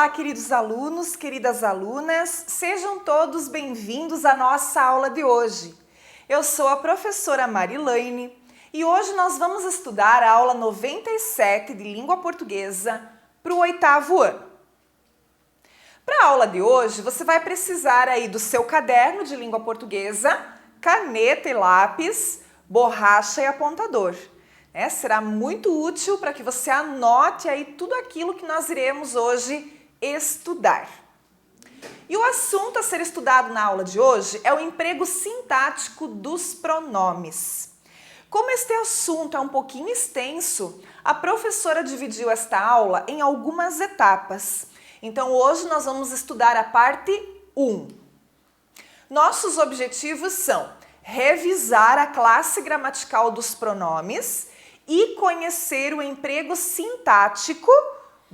Olá, queridos alunos, queridas alunas, sejam todos bem-vindos à nossa aula de hoje. Eu sou a professora Marilaine e hoje nós vamos estudar a aula 97 de Língua Portuguesa para o 8º ano. Para a aula de hoje, você vai precisar aí do seu caderno de língua portuguesa, caneta e lápis, borracha e apontador. Será muito útil para que você anote aí tudo aquilo que nós iremos hoje estudar. E o assunto a ser estudado na aula de hoje é o emprego sintático dos pronomes. Como este assunto é um pouquinho extenso, a professora dividiu esta aula em algumas etapas. Então hoje nós vamos estudar a parte 1. Nossos objetivos são revisar a classe gramatical dos pronomes e conhecer o emprego sintático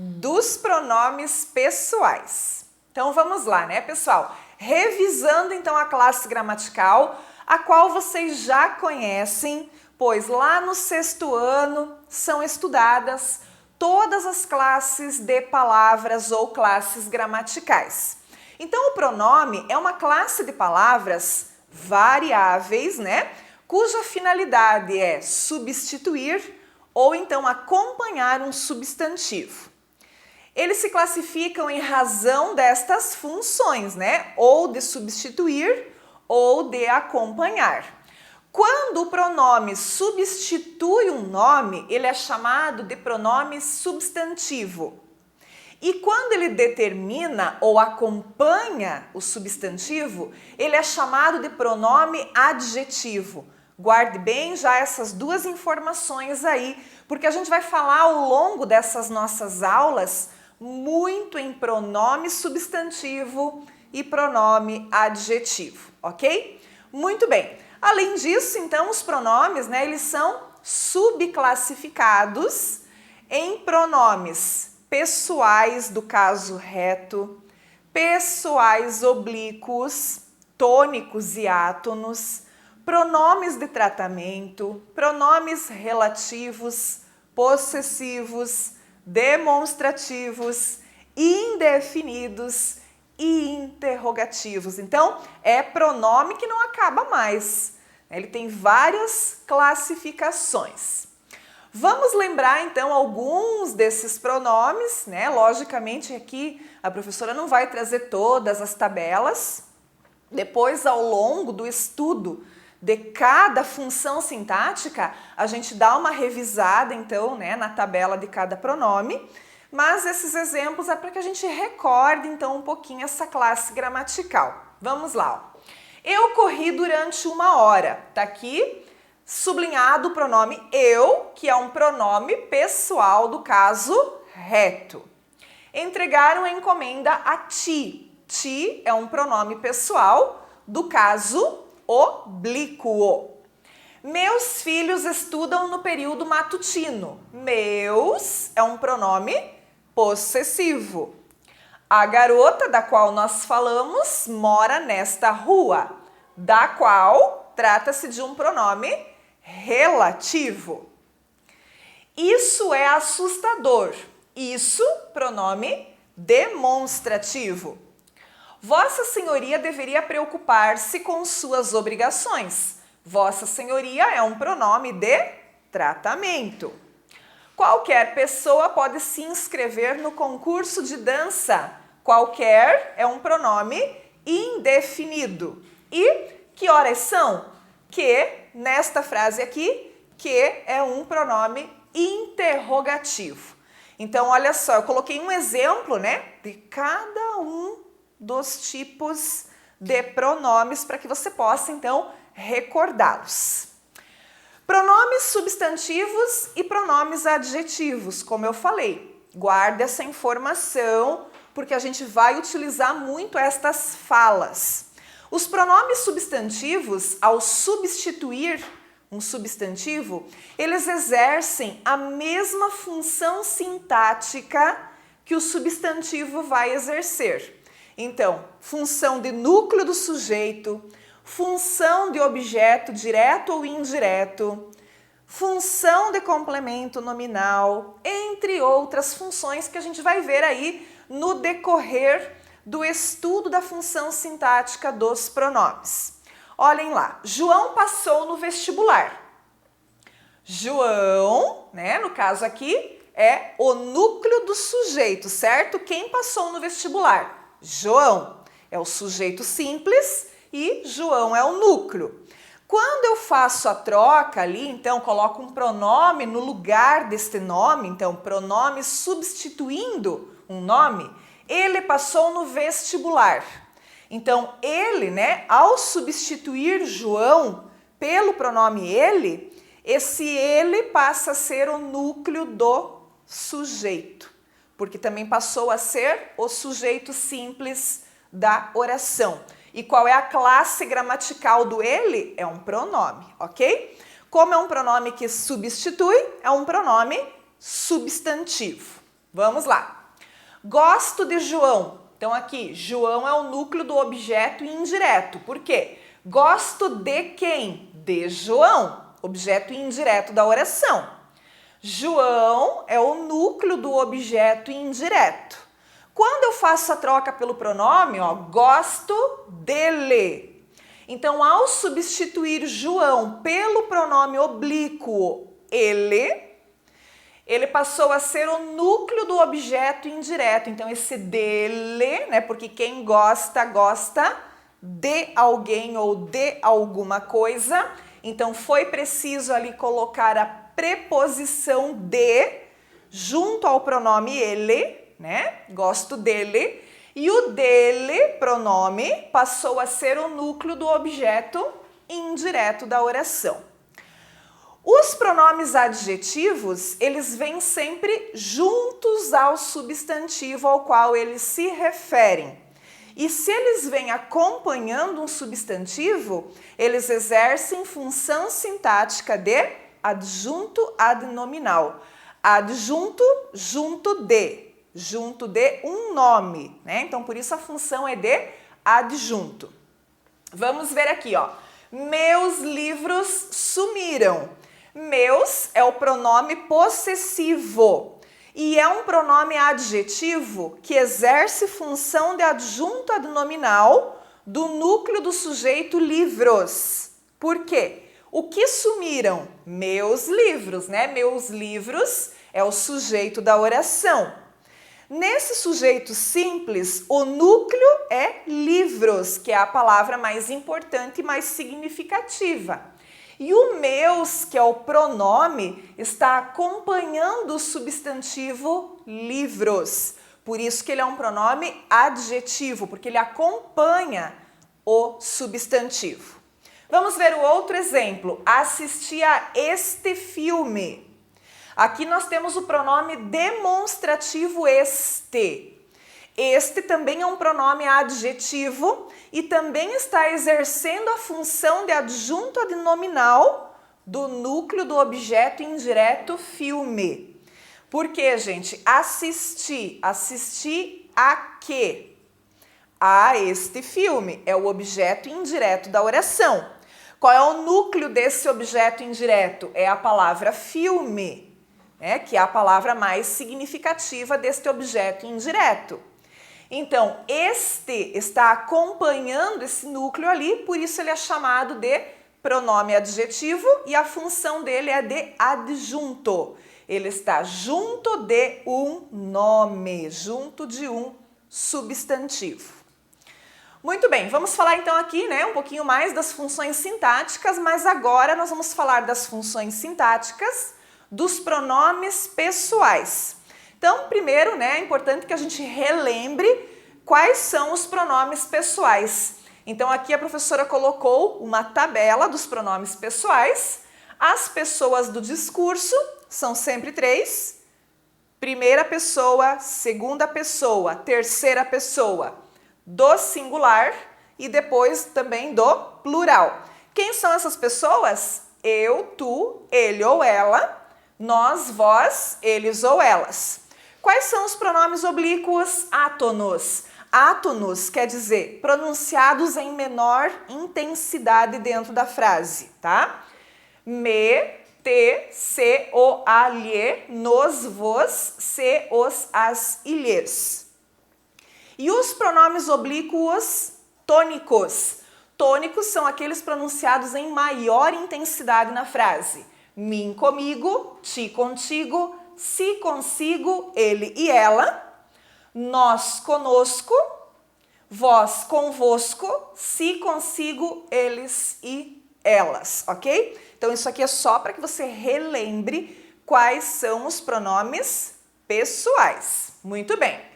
dos pronomes pessoais. Então vamos lá, né, pessoal? Revisando então a classe gramatical, a qual vocês já conhecem, pois lá no 6º ano são estudadas todas as classes de palavras ou classes gramaticais. Então o pronome é uma classe de palavras variáveis, né? Cuja finalidade é substituir ou então acompanhar um substantivo. Eles se classificam em razão destas funções, né? Ou de substituir ou de acompanhar. Quando o pronome substitui um nome, ele é chamado de pronome substantivo. E quando ele determina ou acompanha o substantivo, ele é chamado de pronome adjetivo. Guarde bem já essas duas informações aí, porque a gente vai falar ao longo dessas nossas aulas muito em pronome substantivo e pronome adjetivo, ok? Muito bem. Além disso, então, os pronomes, né, eles são subclassificados em pronomes pessoais do caso reto, pessoais oblíquos, tônicos e átonos, pronomes de tratamento, pronomes relativos, possessivos, demonstrativos, indefinidos e interrogativos. Então, é pronome que não acaba mais. Ele tem várias classificações. Vamos lembrar então alguns desses pronomes, né? Logicamente aqui a professora não vai trazer todas as tabelas. Depois, ao longo do estudo de cada função sintática, a gente dá uma revisada então, né, na tabela de cada pronome. Mas esses exemplos é para que a gente recorde então um pouquinho essa classe gramatical. Vamos lá. Ó. Eu corri durante 1 hora. Tá aqui sublinhado o pronome eu, que é um pronome pessoal do caso reto. Entregaram a encomenda a ti. Ti é um pronome pessoal do caso oblíquo. Meus filhos estudam no período matutino. Meus é um pronome possessivo. A garota da qual nós falamos mora nesta rua, da qual trata-se de um pronome relativo. Isso é assustador. Isso, pronome demonstrativo. Vossa Senhoria deveria preocupar-se com suas obrigações. Vossa Senhoria é um pronome de tratamento. Qualquer pessoa pode se inscrever no concurso de dança. Qualquer é um pronome indefinido. E que horas são? Que, nesta frase aqui, que é um pronome interrogativo. Então, olha só, eu coloquei um exemplo, né, de cada um dos tipos de pronomes para que você possa, então, recordá-los. Pronomes substantivos e pronomes adjetivos, como eu falei. Guarde essa informação, porque a gente vai utilizar muito estas falas. Os pronomes substantivos, ao substituir um substantivo, eles exercem a mesma função sintática que o substantivo vai exercer. Então, função de núcleo do sujeito, função de objeto direto ou indireto, função de complemento nominal, entre outras funções que a gente vai ver aí no decorrer do estudo da função sintática dos pronomes. Olhem lá, João passou no vestibular. João, né, no caso aqui, é o núcleo do sujeito, certo? Quem passou no vestibular? João é o sujeito simples e João é o núcleo. Quando eu faço a troca ali, então coloco um pronome no lugar deste nome, então pronome substituindo um nome, ele passou no vestibular. Então ele, né, ao substituir João pelo pronome ele, esse ele passa a ser o núcleo do sujeito, porque também passou a ser o sujeito simples da oração. E qual é a classe gramatical do ele? É um pronome, ok? Como é um pronome que substitui, é um pronome substantivo. Vamos lá. Gosto de João. Então aqui, João é o núcleo do objeto indireto. Por quê? Gosto de quem? De João. Objeto indireto da oração. João é o núcleo do objeto indireto. Quando eu faço a troca pelo pronome, ó, gosto dele. Então, ao substituir João pelo pronome oblíquo ele passou a ser o núcleo do objeto indireto. Então, esse dele, né, porque quem gosta, gosta de alguém ou de alguma coisa. Então, foi preciso ali colocar a preposição de junto ao pronome ele, né? Gosto dele. E o dele, pronome, passou a ser o núcleo do objeto indireto da oração. Os pronomes adjetivos, eles vêm sempre juntos ao substantivo ao qual eles se referem. E se eles vêm acompanhando um substantivo, eles exercem função sintática de adjunto adnominal. Adjunto, junto de um nome, né? Então, por isso a função é de adjunto. Vamos ver aqui, ó. Meus livros sumiram. Meus é o pronome possessivo. E é um pronome adjetivo que exerce função de adjunto adnominal do núcleo do sujeito livros. Por quê? O que sumiram? Meus livros, né? Meus livros é o sujeito da oração. Nesse sujeito simples, o núcleo é livros, que é a palavra mais importante e mais significativa. E o meus, que é o pronome, está acompanhando o substantivo livros. Por isso que ele é um pronome adjetivo, porque ele acompanha o substantivo. Vamos ver o outro exemplo. Assisti a este filme. Aqui nós temos o pronome demonstrativo este. Este também é um pronome adjetivo e também está exercendo a função de adjunto adnominal do núcleo do objeto indireto filme. Por quê, gente? Assisti a quê? A este filme. É o objeto indireto da oração. Qual é o núcleo desse objeto indireto? É a palavra filme, né? Que é a palavra mais significativa deste objeto indireto. Então, este está acompanhando esse núcleo ali, por isso ele é chamado de pronome adjetivo e a função dele é de adjunto. Ele está junto de um nome, junto de um substantivo. Muito bem, vamos falar então aqui, né, um pouquinho mais das funções sintáticas, mas agora nós vamos falar das funções sintáticas dos pronomes pessoais. Então, primeiro, né, é importante que a gente relembre quais são os pronomes pessoais. Então, aqui a professora colocou uma tabela dos pronomes pessoais. As pessoas do discurso são sempre 3. Primeira pessoa, segunda pessoa, terceira pessoa do singular e depois também do plural. Quem são essas pessoas? Eu, tu, ele ou ela, nós, vós, eles ou elas. Quais são os pronomes oblíquos? Átonos. Átonos quer dizer pronunciados em menor intensidade dentro da frase, tá? Me, te, se, o, a, lhe, nos, vos, se, os, as, ilhes. E os pronomes oblíquos tônicos. Tônicos são aqueles pronunciados em maior intensidade na frase. Mim comigo, ti contigo, se consigo, ele e ela. Nós conosco, vós convosco, se consigo, eles e elas, ok? Então isso aqui é só para que você relembre quais são os pronomes pessoais. Muito bem.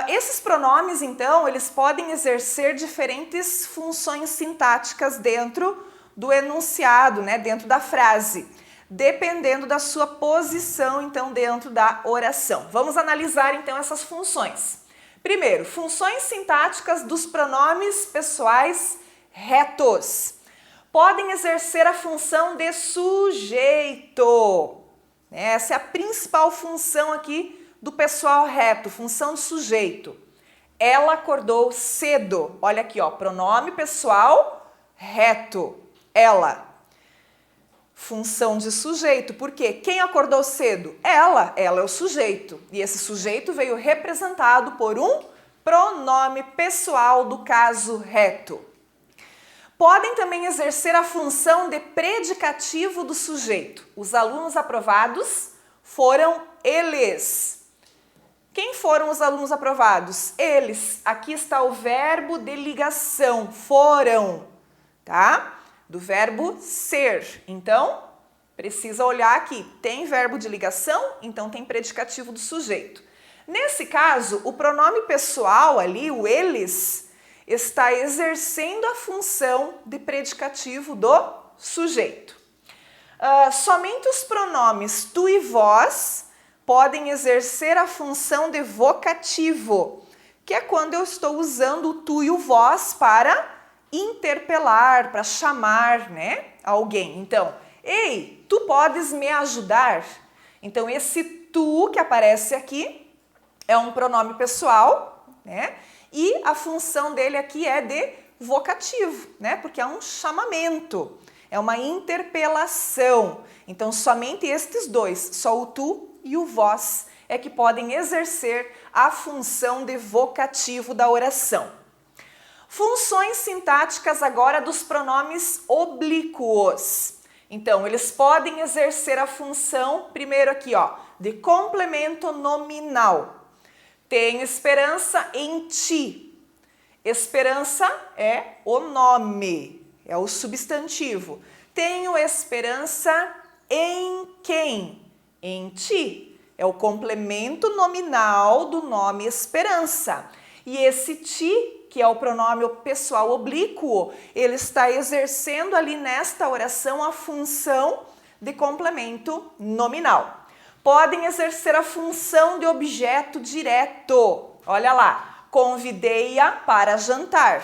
Esses pronomes, então, eles podem exercer diferentes funções sintáticas dentro do enunciado, né, dentro da frase, dependendo da sua posição, então, dentro da oração. Vamos analisar, então, essas funções. Primeiro, funções sintáticas dos pronomes pessoais retos. Podem exercer a função de sujeito. Essa é a principal função aqui do pessoal reto, função de sujeito. Ela acordou cedo. Olha aqui, ó, pronome pessoal reto. Ela. Função de sujeito. Por quê? Quem acordou cedo? Ela. Ela é o sujeito. E esse sujeito veio representado por um pronome pessoal do caso reto. Podem também exercer a função de predicativo do sujeito. Os alunos aprovados foram eles. Quem foram os alunos aprovados? Eles. Aqui está o verbo de ligação, foram, tá? Do verbo ser. Então, precisa olhar aqui. Tem verbo de ligação, então tem predicativo do sujeito. Nesse caso, o pronome pessoal ali, o eles, está exercendo a função de predicativo do sujeito. Somente os pronomes tu e vós podem exercer a função de vocativo, que é quando eu estou usando o tu e o vós para interpelar, para chamar, né, alguém. Então, ei, tu podes me ajudar? Então, esse tu que aparece aqui é um pronome pessoal, né? E a função dele aqui é de vocativo, né? Porque é um chamamento, é uma interpelação. Então, somente estes dois, só o tu e o vós, é que podem exercer a função de vocativo da oração. Funções sintáticas agora dos pronomes oblíquos. Então, eles podem exercer a função, primeiro aqui, ó, de complemento nominal. Tenho esperança em ti. Esperança é o nome, é o substantivo. Tenho esperança em quem? Em ti. É o complemento nominal do nome esperança. E esse ti, que é o pronome pessoal oblíquo, ele está exercendo ali nesta oração a função de complemento nominal. Podem exercer a função de objeto direto. Olha lá, convidei-a para jantar.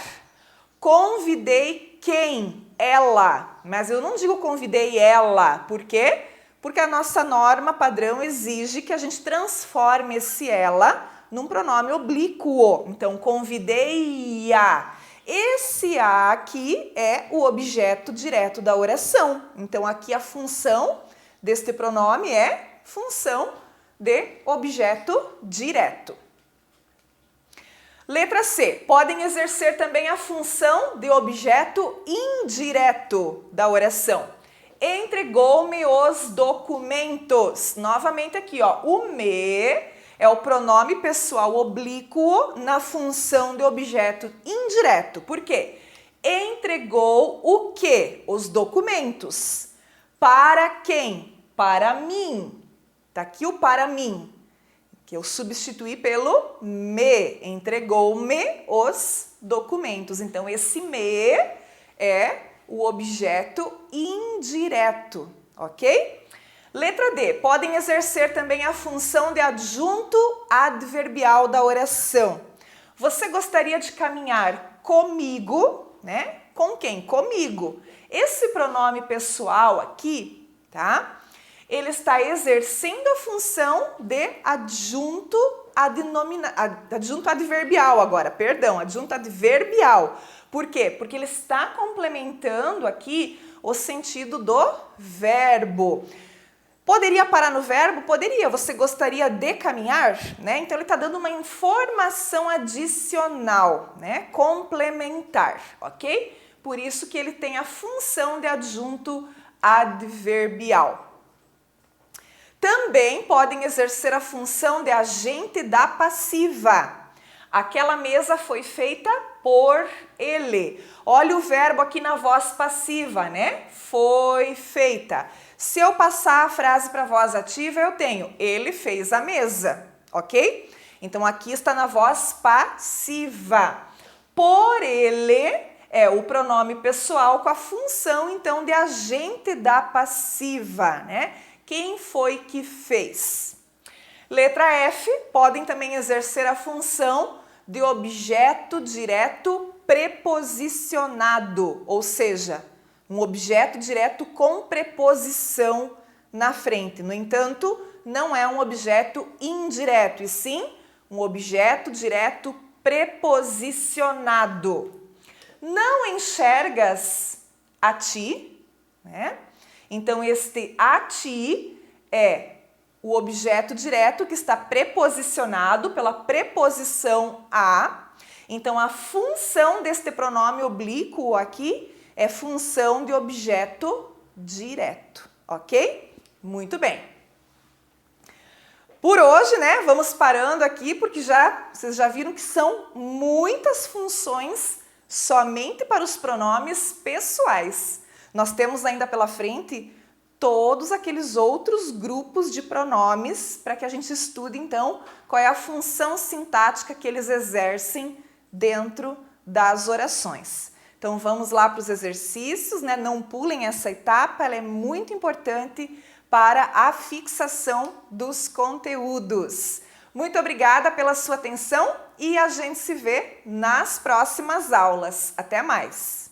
Convidei quem? Ela. Mas eu não digo convidei ela. Por quê? Porque a nossa norma padrão exige que a gente transforme esse ela num pronome oblíquo. Então, convidei-a. Esse a aqui é o objeto direto da oração. Então, aqui a função deste pronome é função de objeto direto. Letra C. Podem exercer também a função de objeto indireto da oração. Entregou-me os documentos. Novamente aqui, ó, o me é o pronome pessoal oblíquo na função de objeto indireto. Por quê? Entregou o quê? Os documentos. Para quem? Para mim. Tá aqui o para mim, que eu substituí pelo me. Entregou-me os documentos. Então, esse me é o objeto indireto, ok? Letra D. Podem exercer também a função de adjunto adverbial da oração. Você gostaria de caminhar comigo, né? Com quem? Comigo. Esse pronome pessoal aqui, tá? Ele está exercendo a função de adjunto adverbial agora, perdão, adjunto adverbial. Por quê? Porque ele está complementando aqui o sentido do verbo. Poderia parar no verbo? Poderia. Você gostaria de caminhar? Né? Então, ele está dando uma informação adicional, né? Complementar, ok? Por isso que ele tem a função de adjunto adverbial. Também podem exercer a função de agente da passiva. Aquela mesa foi feita por ele. Olha o verbo aqui na voz passiva, né? Foi feita. Se eu passar a frase para a voz ativa, eu tenho ele fez a mesa, ok? Então, aqui está na voz passiva. Por ele é o pronome pessoal com a função, então, de agente da passiva, né? Quem foi que fez? Letra F, podem também exercer a função de objeto direto preposicionado, ou seja, um objeto direto com preposição na frente. No entanto, não é um objeto indireto, e sim um objeto direto preposicionado. Não enxergas a ti, né? Então, este a ti é o objeto direto que está preposicionado pela preposição a. Então, a função deste pronome oblíquo aqui é função de objeto direto, ok? Muito bem. Por hoje, né, vamos parando aqui porque vocês já viram que são muitas funções somente para os pronomes pessoais. Nós temos ainda pela frente todos aqueles outros grupos de pronomes para que a gente estude, então, qual é a função sintática que eles exercem dentro das orações. Então, vamos lá para os exercícios, né? Não pulem essa etapa, ela é muito importante para a fixação dos conteúdos. Muito obrigada pela sua atenção e a gente se vê nas próximas aulas. Até mais!